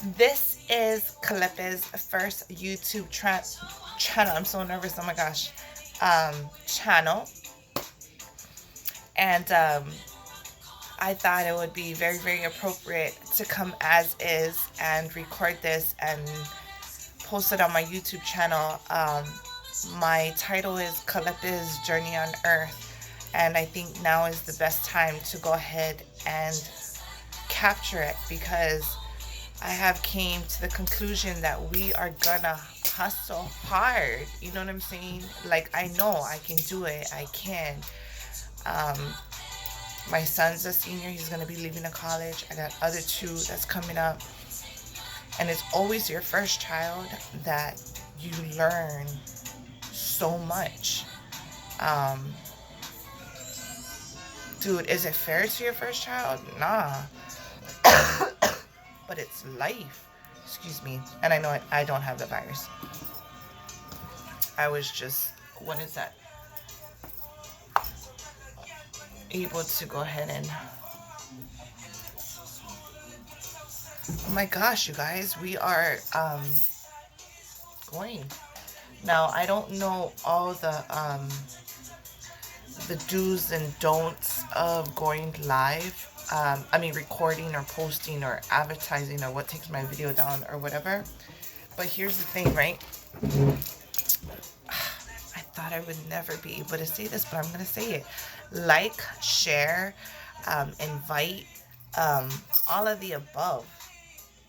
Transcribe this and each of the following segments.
This is Kalepe's first YouTube channel. I'm so nervous. Oh my gosh. Channel. And I thought it would be very, very appropriate to come as is and record this and post it on my YouTube channel. My title is Kalepe's Journey on Earth. And I think now is the best time to go ahead and capture it, because I have came to the conclusion that we are gonna hustle hard. You know what I'm saying? Like, I know I can do it. I can. Um, my son's a senior. He's gonna be leaving the college. I got other two that's coming up. And it's always your first child that you learn so much. Um, dude, is it fair to your first child? Nah. But it's life. Excuse me. And I know I don't have the virus. I was just, what is that? Able to go ahead and, oh my gosh, you guys, we are going. Now, I don't know all the do's and don'ts of going live. I mean, recording or posting or advertising or what takes my video down or whatever. But here's the thing, right? I thought I would never be able to say this, but I'm going to say it. Like, share, invite, all of the above.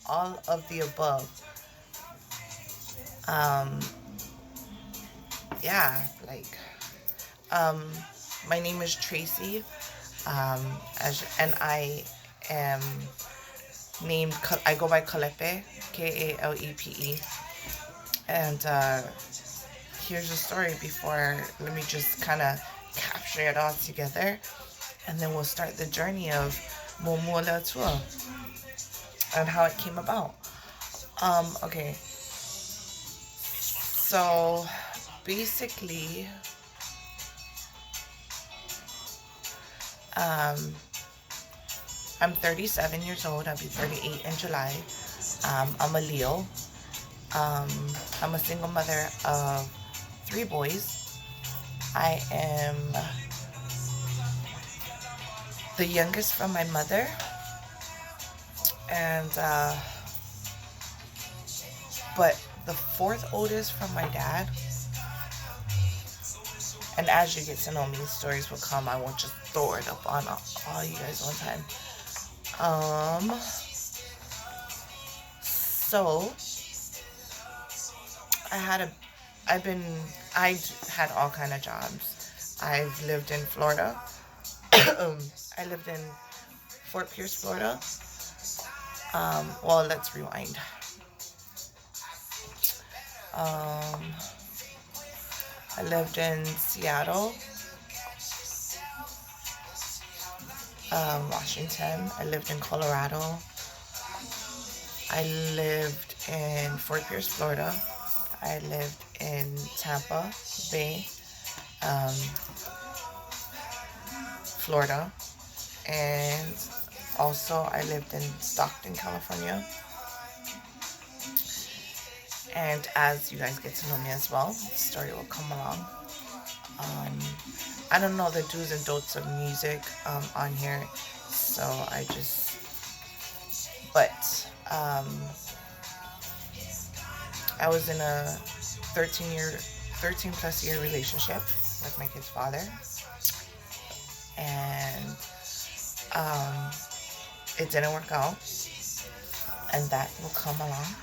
All of the above. Yeah, like, my name is Tracy. And I am named, I go by Kalepe, Kalepe. And here's a story before, let me just kind of capture it all together. And then we'll start the journey of Momula Tour and how it came about. Okay. So basically, I'm 37 years old. I'll be 38 in July. I'm a Leo. I'm a single mother of 3 boys. I am the youngest from my mother, and but the 4th oldest from my dad. And as you get to know me, stories will come. I won't just throw it up on all you guys one time. So I had all kind of jobs. I've lived in Florida. I lived in Fort Pierce, Florida. Well, let's rewind. I lived in Seattle, Washington. I lived in Colorado. I lived in Fort Pierce, Florida. I lived in Tampa Bay, Florida. And also I lived in Stockton, California. And as you guys get to know me as well, the story will come along. I don't know the do's and don'ts of music on here, so but I was in a 13 plus year relationship with my kid's father, and it didn't work out, and that will come along.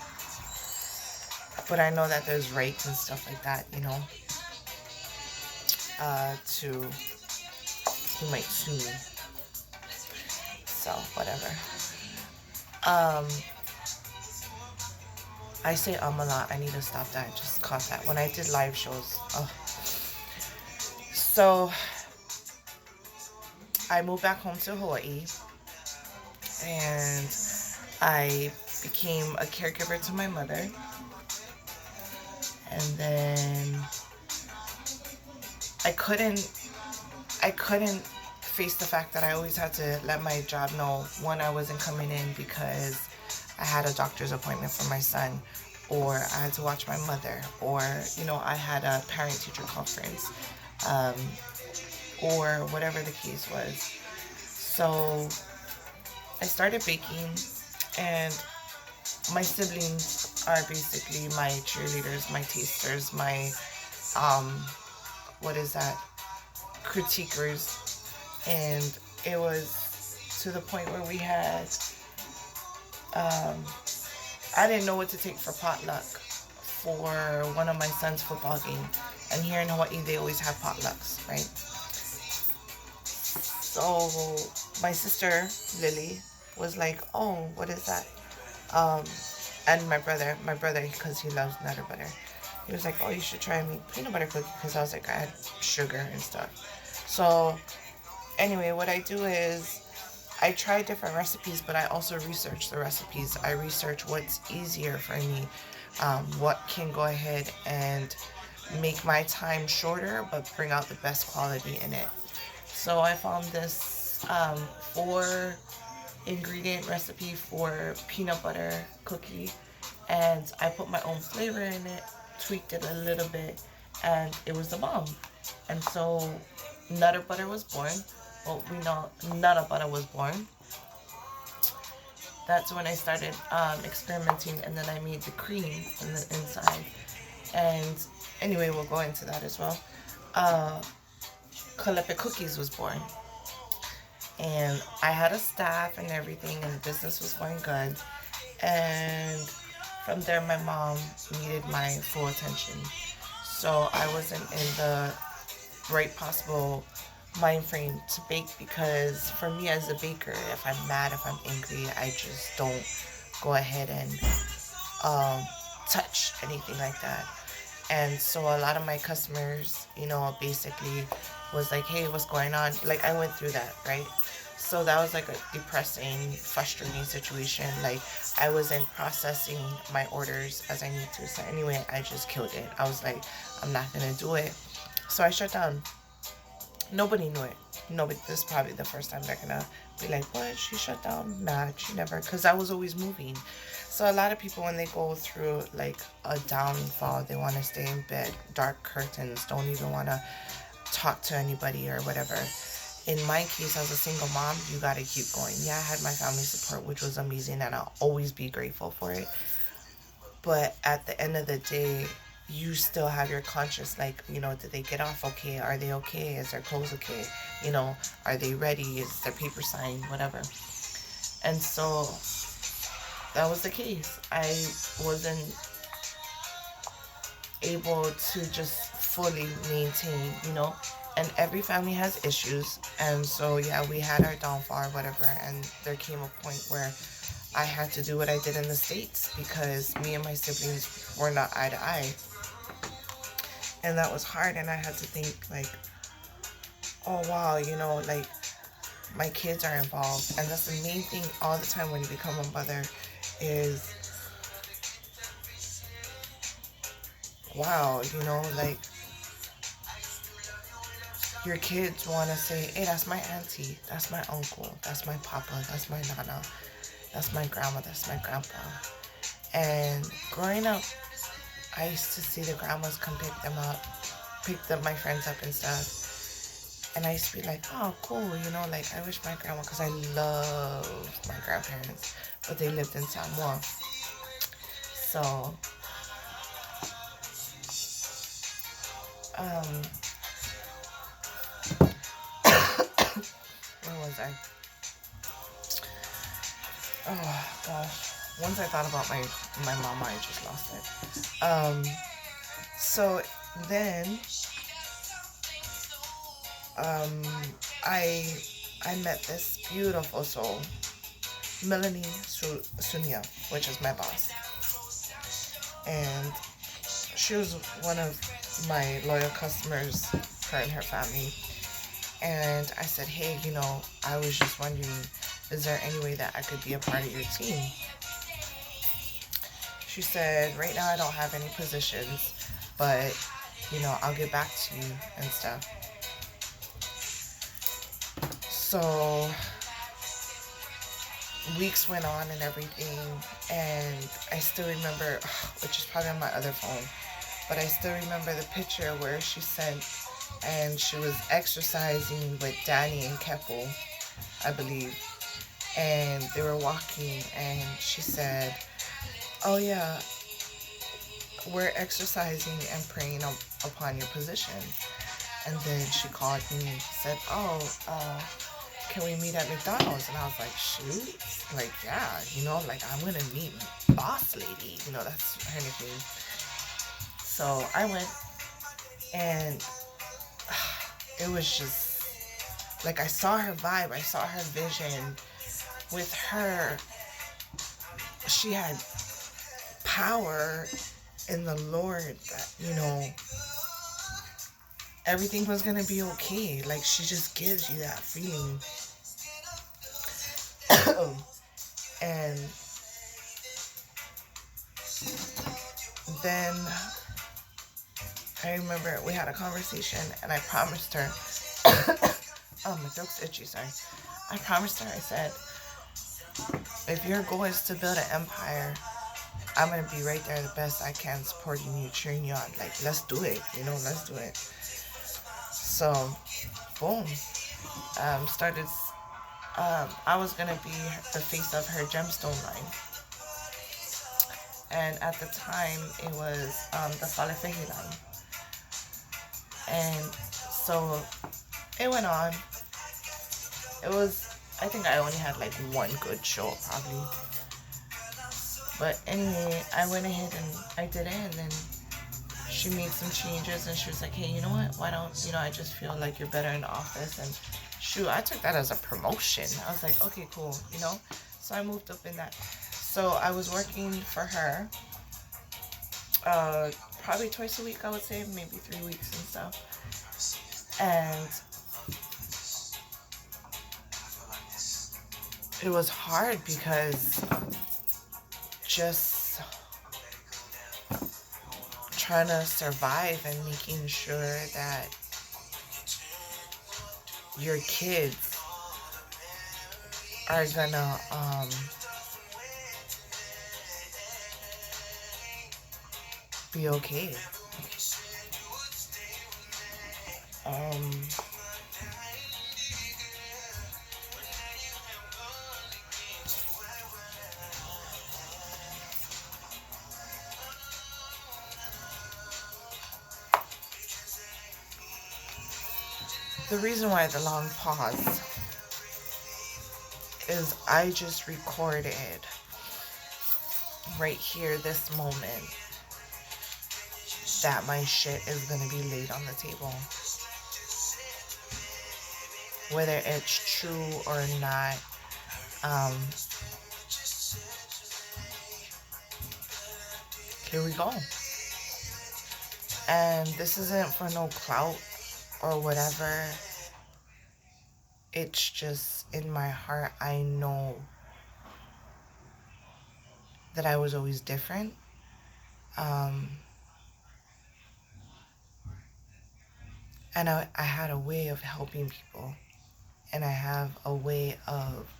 But I know that there's rights and stuff like that, you know, he might sue me. So, whatever. I say a lot. I need to stop that. I just caught that. When I did live shows. Oh. So, I moved back home to Hawaii. And I became a caregiver to my mother. And then I couldn't face the fact that I always had to let my job know when I wasn't coming in because I had a doctor's appointment for my son, or I had to watch my mother, or, you know, I had a parent-teacher conference, um, or whatever the case was. So I started baking, and my siblings are basically my cheerleaders, my tasters, my, um, what is that, critiquers. And it was to the point where we had, um, I didn't know what to take for potluck for one of my son's football game. And here in Hawaii, they always have potlucks, right? So my sister, Lily, was like, oh, what is that? Um, and my brother, because he loves nutter butter, he was like, oh, you should try me peanut butter cookie, because I was like, I had sugar and stuff. So anyway, what I do is I try different recipes, but I also research the recipes. I research what's easier for me, what can go ahead and make my time shorter, but bring out the best quality in it. So I found this 4 ingredient recipe for peanut butter cookie, and I put my own flavor in it, tweaked it a little bit, and it was the bomb. And so Nutter Butter was born. Well, we know Nutter Butter was born. That's when I started experimenting, and then I made the cream in the inside. And anyway, we'll go into that as well. Kalepe Cookies was born. And I had a staff and everything, and the business was going good. And from there, my mom needed my full attention. So I wasn't in the right possible mind frame to bake, because for me as a baker, if I'm mad, if I'm angry, I just don't go ahead and touch anything like that. And so a lot of my customers, you know, basically was like, hey, what's going on? Like, I went through that, right? So that was like a depressing, frustrating situation. Like, I wasn't processing my orders as I need to. So anyway, I just killed it. I was like, I'm not going to do it. So I shut down. Nobody knew it. Nobody. This is probably the first time they're going to be like, what? She shut down? Nah, she never. Because I was always moving. So a lot of people, when they go through like a downfall, they want to stay in bed, dark curtains, don't even want to talk to anybody or whatever. In my case, as a single mom, you got to keep going. Yeah, I had my family support, which was amazing, and I'll always be grateful for it. But at the end of the day, you still have your conscience, like, you know, did they get off okay? Are they okay? Is their clothes okay? You know, are they ready? Is their paper signed? Whatever. And so that was the case. I wasn't able to just fully maintain, you know. And every family has issues. And so, yeah, we had our downfall or whatever. And there came a point where I had to do what I did in the States, because me and my siblings were not eye to eye. And that was hard. And I had to think, like, oh, wow, you know, like, my kids are involved. And that's the main thing all the time when you become a mother is, wow, you know, like, your kids want to say, hey, that's my auntie, that's my uncle, that's my papa, that's my nana, that's my grandma, that's my grandpa. And growing up, I used to see the grandmas come pick them my friends up and stuff. And I used to be like, oh, cool, you know, like, I wish my grandma, because I love my grandparents, but they lived in Samoa. So, where was I? Oh, gosh. Once I thought about my mama, I just lost it. So then, I met this beautiful soul, Melanie Sunia, which is my boss. And she was one of my loyal customers, her and her family. And I said, hey, you know, I was just wondering, is there any way that I could be a part of your team? She said, right now I don't have any positions, but, you know, I'll get back to you and stuff. So weeks went on and everything, and I still remember, which is probably on my other phone, but I still remember the picture where she sent, and she was exercising with Danny and Keppel, I believe, and they were walking, and she said, oh yeah, we're exercising and praying upon your position. And then she called me and she said, oh, can we meet at McDonald's? And I was like, shoot, like, yeah, like, I'm gonna meet Boss Lady, that's her nickname. So I went, and it was just, like, I saw her vibe, I saw her vision. With her, she had power in the Lord that, everything was gonna be okay. Like, she just gives you that feeling. And then I remember we had a conversation, and I promised her, oh, my throat's itchy, sorry. I promised her, I said, if your goal is to build an empire, I'm going to be right there the best I can, supporting you, cheering you on. Like, let's do it, let's do it. So, boom. I was going to be the face of her gemstone line. And at the time, it was the Kalepe line. And so, it went on. It was, I think I only had like one good show, probably. But anyway, I went ahead and I did it, and then she made some changes, and she was like, hey, you know what? Why don't, I just feel like you're better in the office. And shoot, I took that as a promotion. I was like, okay, cool, So I moved up in that. So I was working for her probably twice a week, I would say, maybe 3 weeks and stuff. And it was hard because just trying to survive and making sure that your kids are gonna be okay. The reason why the long pause is I just recorded right here, this moment, that my shit is going to be laid on the table. Whether it's true or not, here we go. And this isn't for no clout or whatever. It's just in my heart, I know that I was always different. And I had a way of helping people. And I have a way of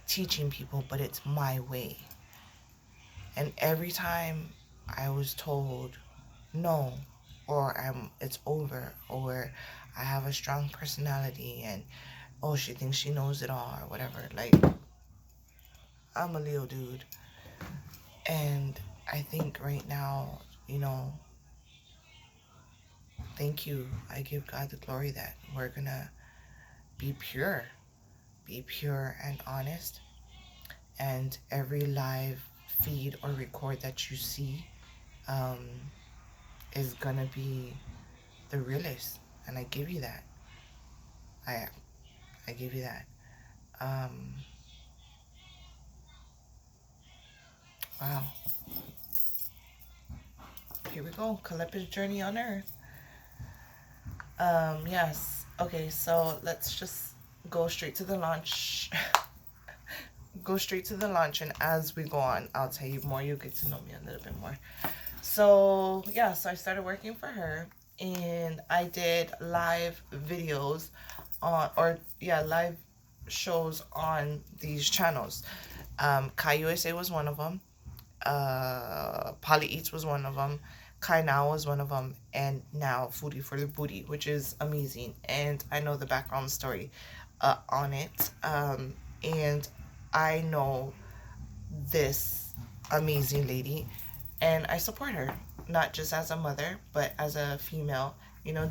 teaching people, but it's my way. And every time I was told no, or it's over, or I have a strong personality, and oh, she thinks she knows it all, or whatever. Like, I'm a Leo dude. And I think right now, thank you. I give God the glory that we're gonna be pure and honest. And every live feed or record that you see is gonna be the realest, and I give you that. I give you that. Wow. Here we go. Kalepe's journey on Earth. Yes. Okay, so let's just go straight to the launch. Go straight to the launch, and as we go on, I'll tell you more. You'll get to know me a little bit more. So, yeah, so I started working for her, and I did live videos live shows on these channels. Kai USA was one of them. Polly Eats was one of them. Kai Now was one of them, and now Foodie for the Booty, which is amazing. And I know the background story on it. And I know this amazing lady, and I support her, not just as a mother, but as a female,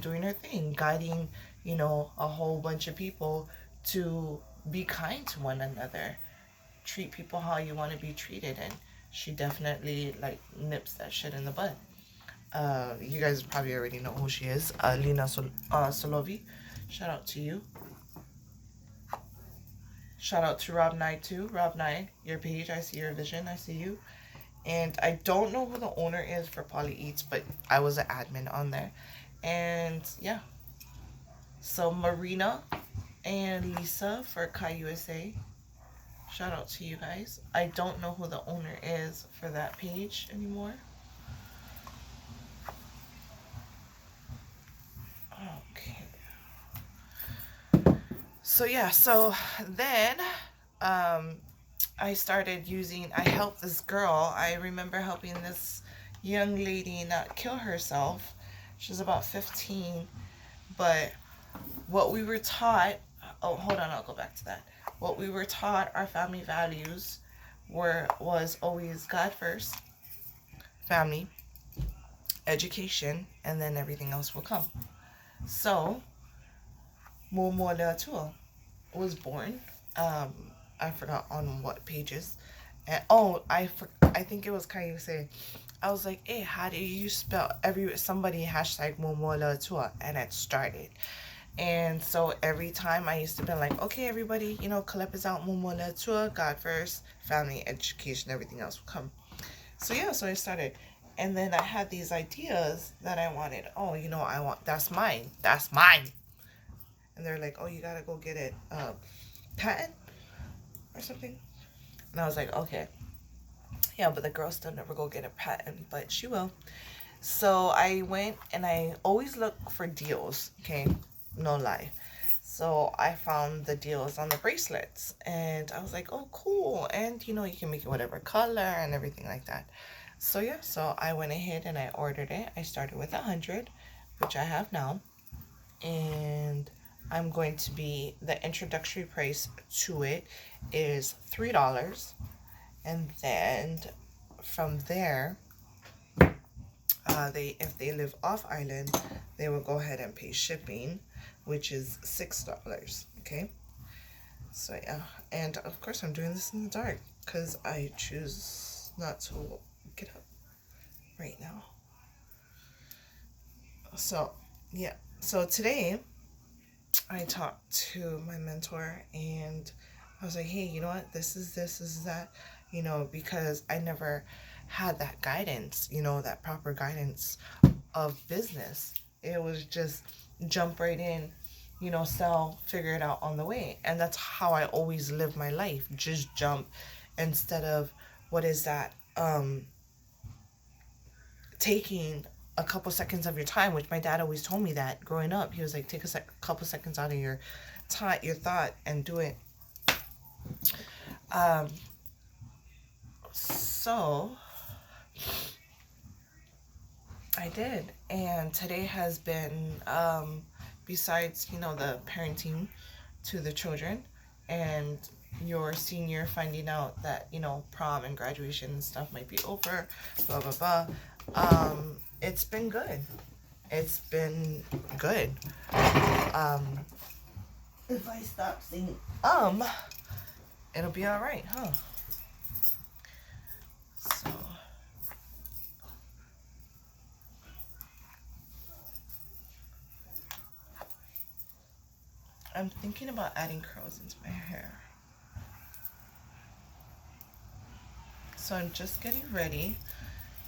doing her thing, guiding, a whole bunch of people to be kind to one another, treat people how you want to be treated. And she definitely like nips that shit in the bud. You guys probably already know who she is. Lina Solovi. Shout out to you. Shout out to Rob Nye too. Rob Nye, your page, I see your vision, I see you. And I don't know who the owner is for Polly Eats, but I was an admin on there. And yeah. So Marina and Lisa for Kai USA. Shout out to you guys. I don't know who the owner is for that page anymore. Okay. So yeah, so then I started I helped this girl. I remember helping this young lady not kill herself. She was about 15. But what we were taught, oh, hold on, I'll go back to that. What we were taught, our family values was always God first, family, education, and then everything else will come. So, Momo Leatua was born. I forgot on what pages. And I think it was kind of say, I was like, hey, how do you spell somebody hashtag Momo Leatua, and it started. And so every time I used to be like, okay, everybody, Kalepe is out, Momo Leatua, God first, family, education, everything else will come. So yeah, so I started. And then I had these ideas that I wanted. Oh, I want, that's mine. And they're like, oh, you gotta go get it patent or something. And I was like, okay. Yeah, but the girl still never go get a patent, but she will. So I went and I always look for deals, okay? No lie. So I found the deals on the bracelets and I was like, oh, cool. And you can make it whatever color and everything like that. So yeah, so I went ahead and I ordered it. I started with 100, which I have now. And I'm going to be, the introductory price to it is $3. And then from there, if they live off island, they will go ahead and pay shipping, which is $6. Okay. So yeah, and of course I'm doing this in the dark because I choose not to get up right now. So yeah, so today I talked to my mentor and I was like, hey, you know what, this is that, because I never had that guidance, that proper guidance of business. It was just jump right in, sell, figure it out on the way. And that's how I always live my life. Just jump instead of, what is that, taking a couple seconds of your time, which my dad always told me that growing up. He was like, take a couple seconds out of your thought and do it. So I did, and today has been, besides, the parenting to the children and your senior finding out that, prom and graduation and stuff might be over, blah, blah, blah. It's been good. It's been good. If I stop saying, it'll be all right, huh? So, I'm thinking about adding curls into my hair. So I'm just getting ready,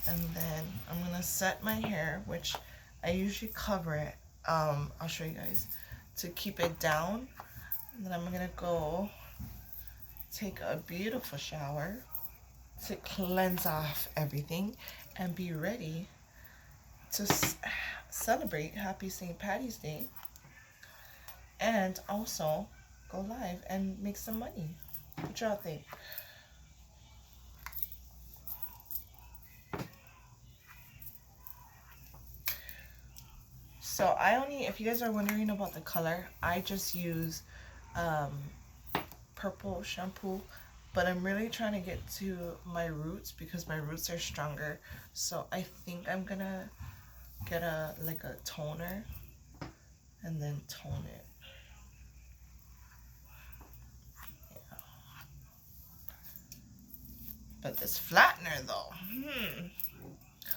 and then I'm gonna set my hair, which I usually cover it. I'll show you guys to keep it down. And then I'm gonna go take a beautiful shower to cleanse off everything and be ready to celebrate Happy St. Patty's Day and also go live and make some money. What y'all think? So I only, if you guys are wondering about the color, I just use purple shampoo, but I'm really trying to get to my roots because my roots are stronger. So I think I'm gonna get a toner and then tone it. Yeah. But this flattener though,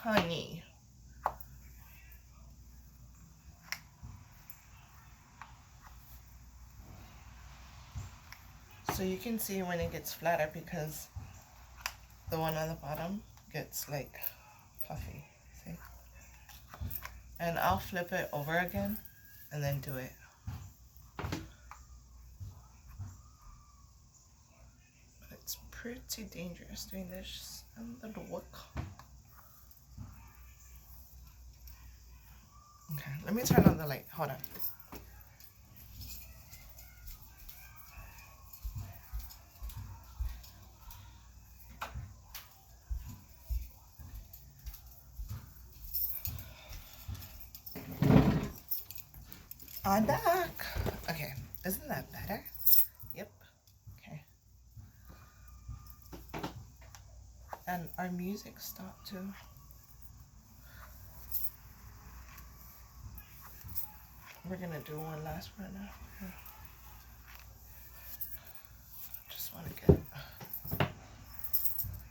honey. So you can see when it gets flatter because the one on the bottom gets like puffy, see? And I'll flip it over again and then do it. But it's pretty dangerous doing this in the dark. Okay, let me turn on the light. Hold on. I'm back. Okay, isn't that better? Yep. Okay. And our music stopped too. We're gonna do one last one now. Just want to get it.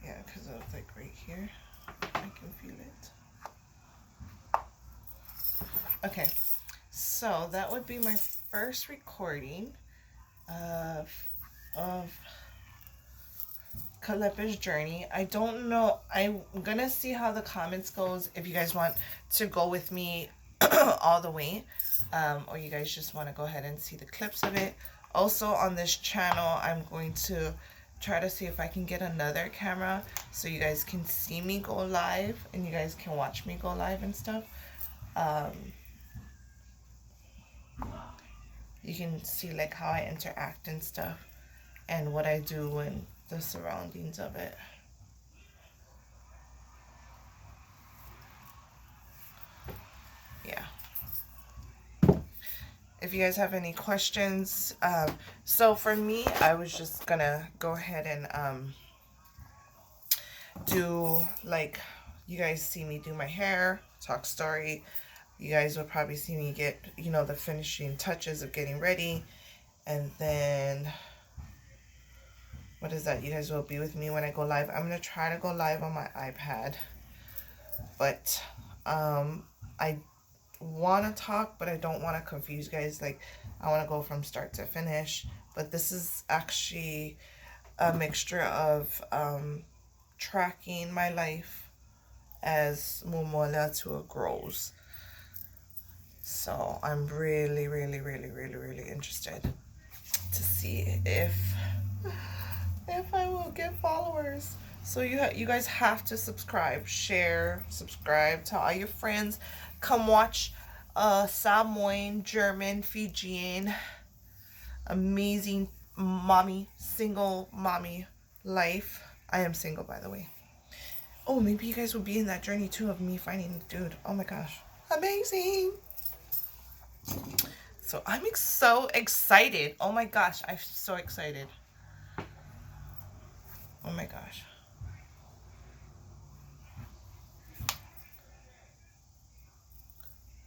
Yeah, because it's like right here. I can feel it. Okay. So that would be my first recording of Kalepe's journey. I don't know. I'm gonna see how the comments goes. If you guys want to go with me all the way, or you guys just want to go ahead and see the clips of it. Also on this channel, I'm going to try to see if I can get another camera so you guys can see me go live and you guys can watch me go live and stuff. You can see like how I interact and stuff and what I do and the surroundings of it. Yeah. If you guys have any questions, so for me, I was just gonna go ahead and do like, you guys see me do my hair, talk story. You guys will probably see me get, you know, the finishing touches of getting ready. And then, what is that? You guys will be with me when I go live. I'm going to try to go live on my iPad. But I want to talk, but I don't want to confuse you guys. Like, I want to go from start to finish. But this is actually a mixture of tracking my life as Mumola Tour grows. So I'm really, really, really, really, really interested to see if I will get followers. So you guys have to subscribe, share, subscribe, tell all your friends. Come watch Samoan, German, Fijian, amazing mommy, single mommy life. I am single, by the way. Oh, maybe you guys will be in that journey too of me finding a dude. Oh my gosh, amazing. So I'm so excited. Oh my gosh, I'm so excited. Oh my gosh.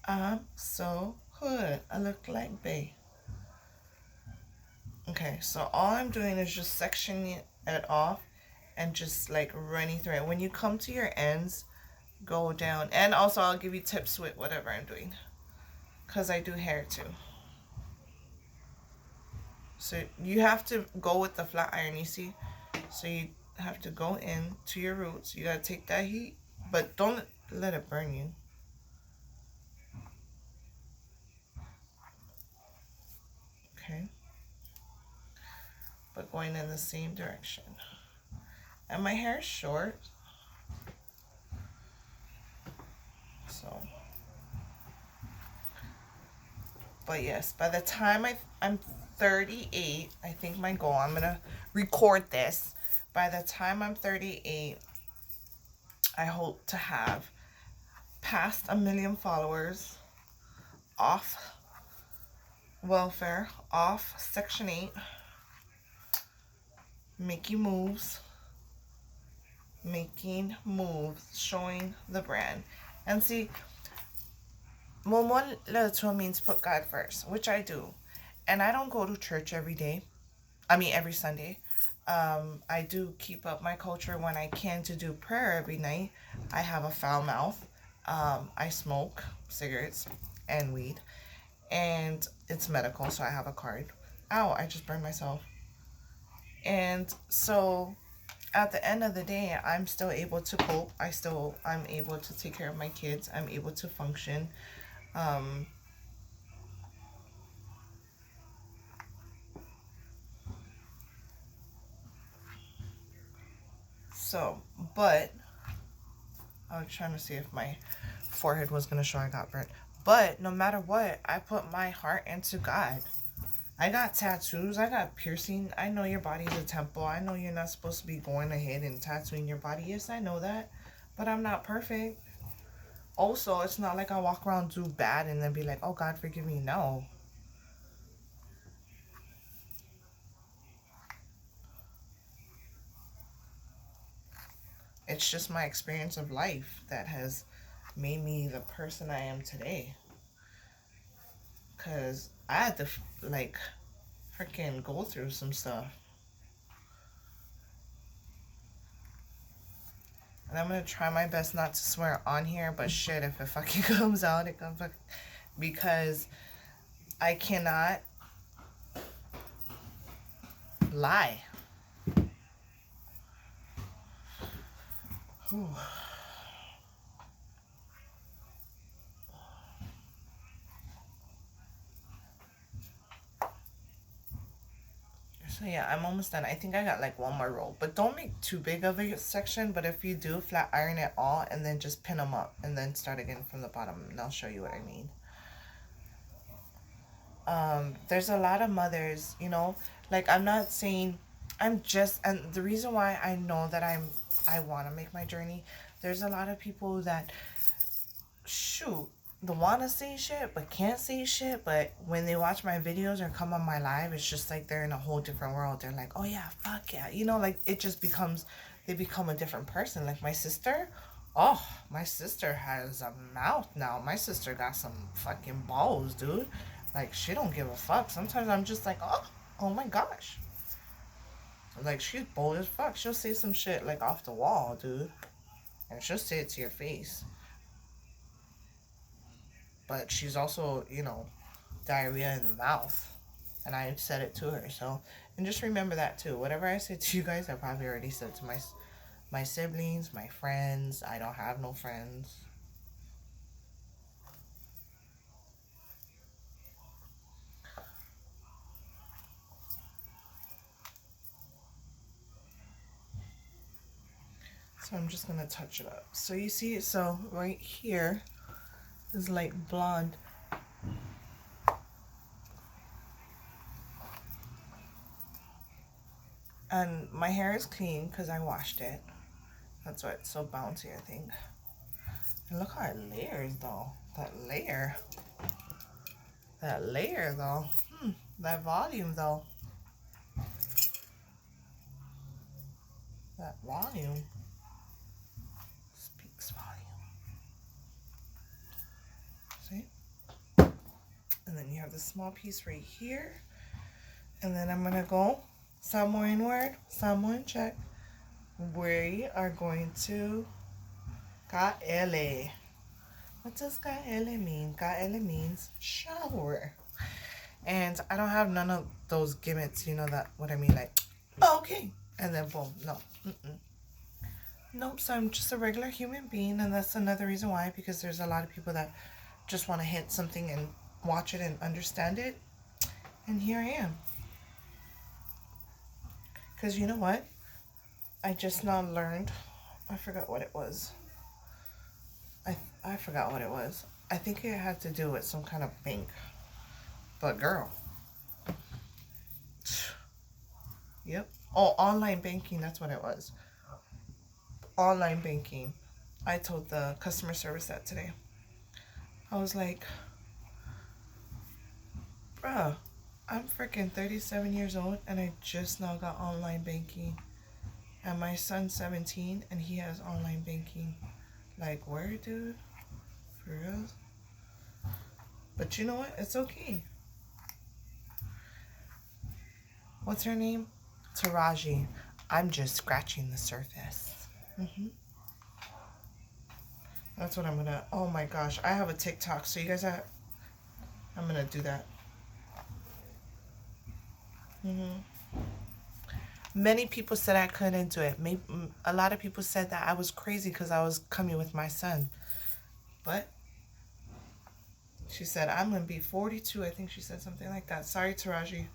I'm so good. I look like bae. Okay, so all I'm doing is just sectioning it off and just like running through it. When you come to your ends, go down. And also I'll give you tips with whatever I'm doing, because I do hair too. So you have to go with the flat iron, you see? So you have to go in to your roots. You gotta take that heat, but don't let it burn you. Okay. But going in the same direction. And my hair is short. So. But yes, by the time I'm 38, I think my goal, I'm going to record this. By the time I'm 38, I hope to have passed 1 million followers, off welfare, off Section 8, making moves, showing the brand. And see, Momo Leto means put God first, which I do. And I don't go to church every day. I mean, every Sunday. I do keep up my culture when I can to do prayer every night. I have a foul mouth. I smoke cigarettes and weed. And it's medical, so I have a card. Ow, I just burned myself. And so at the end of the day, I'm still able to cope. I'm able to take care of my kids. I'm able to function. But I was trying to see if my forehead was going to show I got burnt. But no matter what, I put my heart into God. I got tattoos. I got piercing. I know your body's a temple. I know you're not supposed to be going ahead and tattooing your body. Yes, I know that. But I'm not perfect. Also, it's not like I walk around do bad and then be like, oh, God, forgive me. No. It's just my experience of life that has made me the person I am today. Because I had to, like, freaking go through some stuff. And I'm going to try my best not to swear on here, but shit, if it fucking comes out, it comes back. Because I cannot lie. Whew. So yeah, I'm almost done. I think I got like one more roll. But don't make too big of a section. But if you do, flat iron it all and then just pin them up. And then start again from the bottom. And I'll show you what I mean. There's a lot of mothers, you know. Like, I'm not saying... and the reason why I know that I want to make my journey, there's a lot of people that, shoot, they want to say shit but can't say shit, but when they watch my videos or come on my live, it's just like they're in a whole different world. They're like, oh yeah, fuck yeah, you know, like it just becomes, they become a different person. Like my sister has a mouth now. My sister got some fucking balls, dude. Like, she don't give a fuck. Sometimes I'm just like, oh my gosh. Like, she's bold as fuck. She'll say some shit like off the wall, dude, and she'll say it to your face. But she's also, you know, diarrhea in the mouth. And I said it to her. So, and just remember that too. Whatever I said to you guys, I probably already said to my siblings, my friends. I don't have no friends. So I'm just going to touch it up. So you see, so right here is like blonde. And my hair is clean because I washed it. That's why it's so bouncy, I think. And look how it layers, though. That layer, though. That volume, though. That volume speaks volume. See? And then you have this small piece right here. And then I'm going to go some more inward, some more in check. We are going to Kalepe. What does Kalepe mean? Kalepe means shower. And I don't have none of those gimmicks, you know that what I mean, like, okay, and then boom. No. Nope, so I'm just a regular human being, and that's another reason why, because there's a lot of people that just want to hit something and watch it and understand it. And here I am. Because you know what? I just now learned, I forgot what it was. I forgot what it was. I think it had to do with some kind of bank. But girl, Yep. Oh, online banking. That's what it was. Online banking. I told the customer service that today. I was like, bruh, I'm freaking 37 years old and I just now got online banking. And my son's 17 and he has online banking. Like, where, dude? For real? But you know what? It's okay. What's her name? Taraji. I'm just scratching the surface. That's what I'm gonna. Oh my gosh, I have a TikTok, so you guys have. I'm gonna do that. Many people said I couldn't do it. Maybe a lot of people said that I was crazy because I was coming with my son. But she said I'm gonna be 42. I think she said something like that. Sorry, Taraji.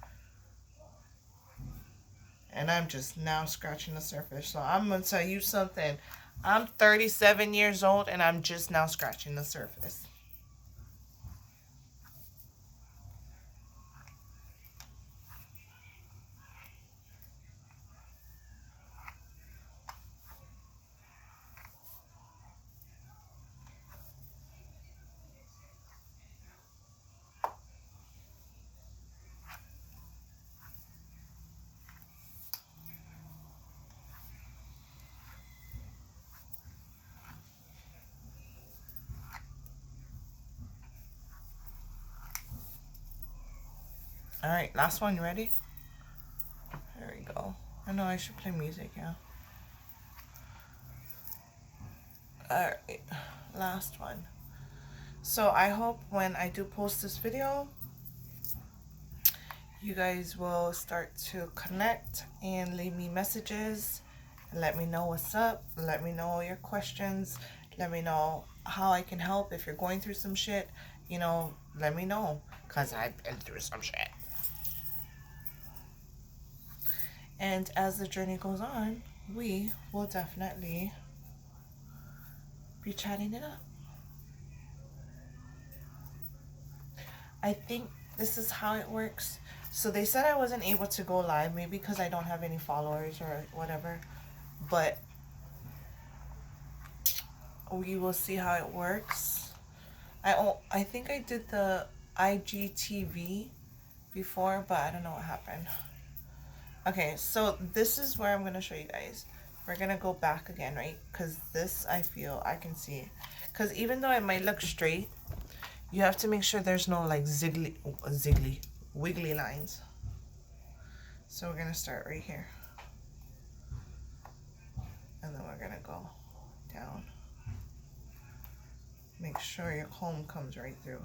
And I'm just now scratching the surface. So I'm gonna tell you something. I'm 37 years old and I'm just now scratching the surface. All right, last one. You ready? There we go. I know I should play music, yeah. All right, last one. So I hope when I do post this video, you guys will start to connect and leave me messages and let me know what's up. Let me know your questions. Let me know how I can help. If you're going through some shit, you know, let me know because I've been through some shit. And as the journey goes on, we will definitely be chatting it up. I think this is how it works. So they said I wasn't able to go live, maybe because I don't have any followers or whatever. But we will see how it works. I think I did the IGTV before, but I don't know what happened. Okay, so this is where I'm going to show you guys. We're going to go back again, right? Because this, I feel, I can see. Because even though it might look straight, you have to make sure there's no like wiggly lines. So we're going to start right here. And then we're going to go down. Make sure your comb comes right through.